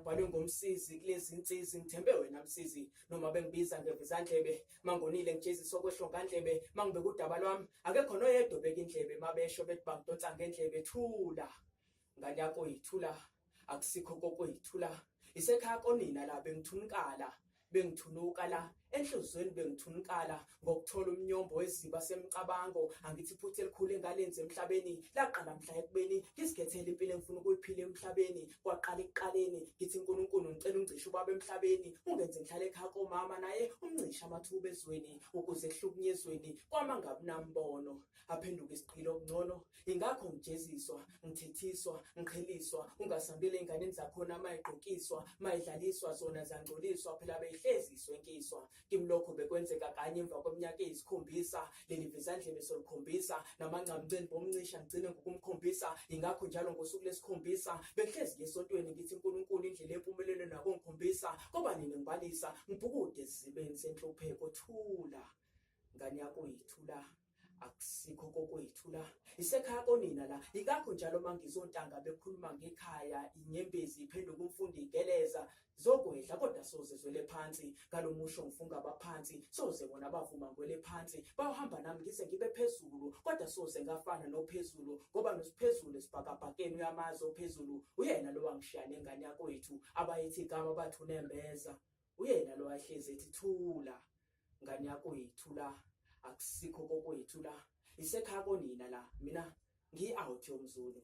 ngibhalwe ngomsizi kulezi insizwa ngithembe wena msizi noma bengibiza ngevizandlebe mangonile ngijeziswa kwehlongandlebe mangibeka udaba lwami akekho noyedwa beka indlebe mabesho bethi bangidonsa ngendlebe Thula ngan'yakwethu akusikho kokwethu isekhaya konina la bengithunuka la enhlozweni bengithunikala ngokuthola umnyombo weziba semcabango angithi iphuthe elikhulu engalenze emhlabeni laqala mhla ekubeni ngisikhethele impilo engifuna ukuyiphila emhlabeni kwaqala ekuqaleni ngithi uNkulunkulu ngicela ungicishe ubaba emhlabeni ungenze ngihlale ekhaya komama naye umncisha amathuba ezweni ukuze ehlukunyezweni kwamangabi nambono aphenduka isiqhilo okungcono ingakho ngijeziswa ngithethiswa ngiqheliswa ungasambile einganeni zakhona mayigqokiswa mayidlaliswa zona zangcoliswa phela beyihleziswa enkiswa kimlokho bekwenzeka kanye emva kweminyaka eyisikhombisa leli vizandlebe solikhombisa namangcamceni bomncisha ngicine ngokumkhombisa ingakho njalo ngosuku lesikhombisa behlezi ngesontweni ngithi uNkulunkulu indlela empumelelo nako ngikhombisa ngoba nini ngibalisa ngibhukude esizibeni senhlupheko Thula ngan'yakwethu akusikho kokwethu isekhaya konina la ingakho njalo mangizontanga bekhuluma ngekhaya inyembezi iphenduka umfundi igeleza zokwehla kodwa soze zwele phansi ngalomusho ngifunga abaphansi soze bona bavuma ngwele phansi bawuhamba nami ngise ngibe phezulu kodwa soze ngafana nophezulu ngoba nosiphezulu esibhakabhakeni uyamazi ophezulu uyena lo wangishiyana ngan'yakwethu abayithi igama bathi unembeza uyena lo wahlezi ethi Thula ngan'yakwethu akusikho kokwethu isekhaya konina la mina ngi-Outie Yomzulu.